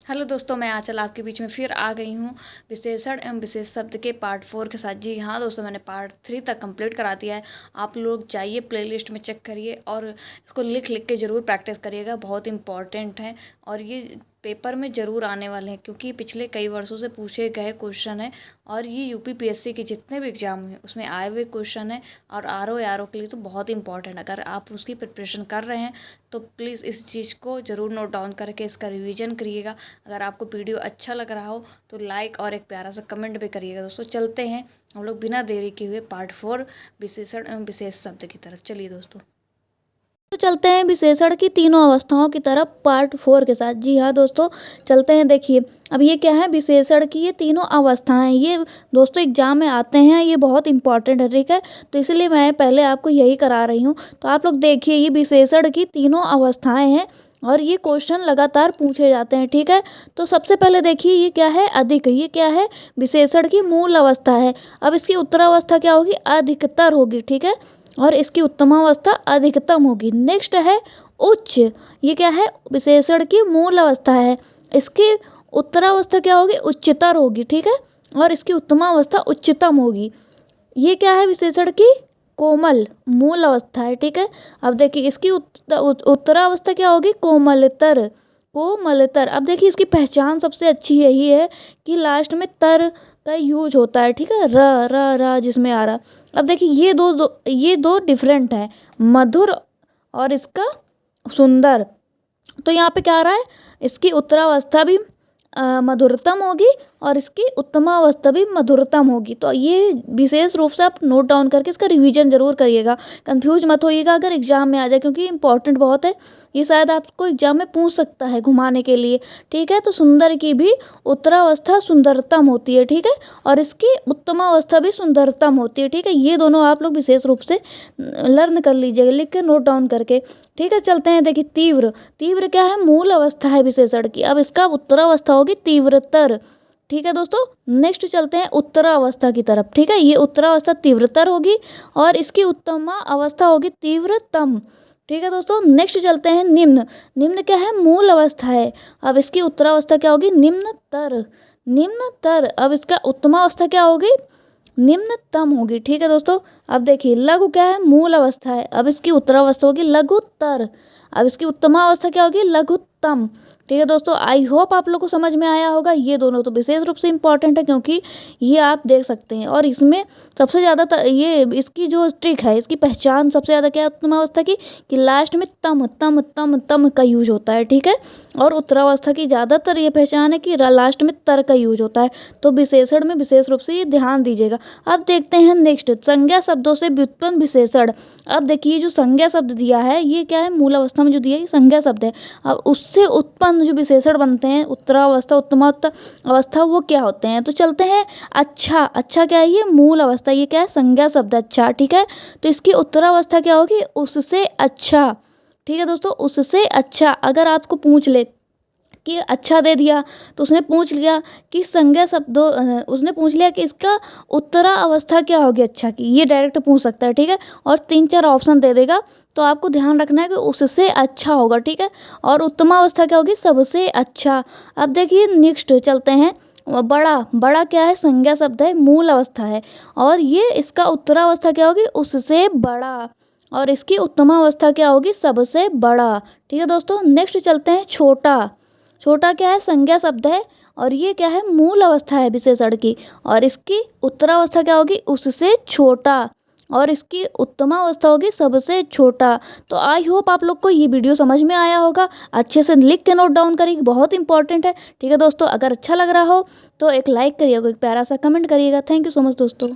Hello दोस्तों, मैं आंचल आपके बीच में फिर आ गई हूँ विशेषण एवं विशेष शब्द के पार्ट 4 के साथ। जी हाँ दोस्तों, मैंने पार्ट 3 तक कंप्लीट करा दिया है। आप लोग जाइए प्लेलिस्ट में चेक करिए और इसको लिख लिख के ज़रूर प्रैक्टिस करिएगा, बहुत इंपॉर्टेंट है और ये पेपर में ज़रूर आने वाले हैं क्योंकि पिछले कई वर्षों से पूछे गए क्वेश्चन है और ये यूपीपीएससी के जितने भी एग्जाम हुए उसमें आए हुए क्वेश्चन है और आर ओ के लिए तो बहुत इंपॉर्टेंट है। अगर आप उसकी प्रिपरेशन कर रहे हैं तो प्लीज़ इस चीज़ को ज़रूर नोट डाउन करके इसका रिवीजन करिएगा। अगर आपको वीडियो अच्छा लग रहा हो तो लाइक और एक प्यारा सा कमेंट भी करिएगा। दोस्तों चलते हैं हम लोग बिना देरी के हुए पार्ट 4 विशेषण एवं विशेष शब्द की तरफ। चलिए दोस्तों, तो चलते हैं विशेषण की तीनों अवस्थाओं की तरफ पार्ट 4 के साथ। जी हाँ दोस्तों, चलते हैं। देखिए अब ये क्या है, विशेषण की ये तीनों अवस्थाएं, ये दोस्तों एग्जाम में आते हैं, ये बहुत इंपॉर्टेंट है, ठीक है। तो इसलिए मैं पहले आपको यही करा रही हूँ। तो आप लोग देखिए, ये विशेषण की तीनों अवस्थाएं हैं और ये क्वेश्चन लगातार पूछे जाते हैं, ठीक है। तो सबसे पहले देखिए, ये क्या है, अधिक। ये क्या है, विशेषण की मूल अवस्था है। अब इसकी उत्तरावस्था क्या होगी, अधिकतर होगी, ठीक है। और इसकी उत्तमावस्था अधिकतम होगी। नेक्स्ट है उच्च। ये क्या है, विशेषण की मूल अवस्था है। इसकी उत्तरावस्था क्या होगी, उच्चतर होगी, ठीक है। और इसकी उत्तमावस्था उच्चतम होगी। ये क्या है, विशेषण की कोमल मूल अवस्था है, ठीक है। अब देखिए इसकी उत्तरावस्था क्या होगी, कोमलतर। कोमलतर। अब देखिए इसकी पहचान सबसे अच्छी यही है कि लास्ट में तर का यूज होता है, ठीक है, र र र जिसमें आ रहा। अब देखिए ये दो डिफरेंट हैं, मधुर और इसका सुंदर। तो यहाँ पे क्या आ रहा है, इसकी उत्तरावस्था भी मधुरतम होगी और इसकी उत्तमावस्था भी मधुरतम होगी। तो ये विशेष रूप से आप नोट डाउन करके इसका रिवीजन जरूर करिएगा, कंफ्यूज मत होइएगा अगर एग्जाम में आ जाए, क्योंकि इंपॉर्टेंट बहुत है। ये शायद आपको एग्जाम में पूछ सकता है घुमाने के लिए, ठीक है। तो सुंदर की भी उत्तरावस्था सुंदरतम होती है, ठीक है, और इसकी उत्तमावस्था भी सुंदरतम होती है, ठीक है। ये दोनों आप लोग विशेष रूप से लर्न कर लीजिएगा, लिख के नोट डाउन करके, ठीक है। चलते हैं। देखिए तीव्र। तीव्र क्या है, मूल अवस्था है विशेषण की। अब इसका उत्तरावस्था होगी तीव्रतर, ठीक है दोस्तों। नेक्स्ट चलते हैं उत्तरावस्था की तरफ, ठीक है। ये उत्तरावस्था तीव्रतर होगी और इसकी उत्तम अवस्था होगी तीव्रतम, ठीक है दोस्तों। नेक्स्ट चलते हैं निम्न। निम्न क्या है, मूल अवस्था है। अब इसकी उत्तरावस्था क्या होगी, निम्नतर। निम्नतर। अब इसका उत्तमावस्था क्या होगी, निम्नतम होगी, ठीक है दोस्तों। अब देखिए लघु क्या है, मूल अवस्था है। अब इसकी उत्तरावस्था होगी लघुत्तर। अब इसकी उत्तमावस्था क्या होगी, लघुत्तम, ठीक है दोस्तों। आई होप आप लोग को समझ में आया होगा। ये दोनों तो विशेष रूप से इंपॉर्टेंट है क्योंकि ये आप देख सकते हैं और इसमें सबसे ज़्यादा ये इसकी जो ट्रिक है, इसकी पहचान सबसे ज़्यादा क्या है उत्तमावस्था की, कि लास्ट में तम तम तम तम का यूज होता है, ठीक है। और उत्तरावस्था की ज़्यादातर ये पहचान है कि लास्ट में तर का यूज होता है। तो विशेषण में विशेष रूप से ये ध्यान दीजिएगा। अब देखते हैं नेक्स्ट, संज्ञा शब्दों से व्युत्पन्न विशेषण। अब देखिए जो संज्ञा शब्द दिया है, ये क्या है, मूल अवस्था में जो दिया है ये संज्ञा शब्द है। अब उससे उत्पन्न जो विशेषण बनते हैं, उत्तरावस्था उत्तमावस्था अवस्था, वो क्या होते हैं। तो चलते हैं। अच्छा। अच्छा क्या है, ये मूल अवस्था, ये क्या है, संज्ञा शब्द अच्छा, ठीक है। तो इसकी उत्तरावस्था क्या होगी, उससे अच्छा, ठीक है दोस्तों। उससे अच्छा। अगर आपको पूछ ले कि अच्छा दे दिया तो उसने पूछ लिया कि संज्ञा शब्दों, उसने पूछ लिया कि इसका उत्तरा अवस्था क्या होगी अच्छा की, ये डायरेक्ट पूछ सकता है, ठीक है। और 3-4 ऑप्शन दे देगा तो आपको ध्यान रखना है कि उससे अच्छा होगा, ठीक है। और उत्तमावस्था क्या होगी, सबसे अच्छा। अब देखिए नेक्स्ट चलते हैं। बड़ा। बड़ा क्या है, संज्ञा शब्द है, मूल अवस्था है और ये इसका उत्तरावस्था क्या होगी, उससे बड़ा। और इसकी उत्तमावस्था क्या होगी, सबसे बड़ा, ठीक है दोस्तों। नेक्स्ट चलते हैं। छोटा। छोटा क्या है, संज्ञा शब्द है और ये क्या है, मूल अवस्था है विशेषण की और इसकी उत्तरावस्था क्या होगी, उससे छोटा। और इसकी उत्तमावस्था होगी सबसे छोटा। तो आई होप आप लोग को ये वीडियो समझ में आया होगा। अच्छे से लिख के नोट डाउन करिए, बहुत इंपॉर्टेंट है, ठीक है दोस्तों। अगर अच्छा लग रहा हो तो एक लाइक करिएगा, एक प्यारा सा कमेंट करिएगा। थैंक यू सो मच दोस्तों।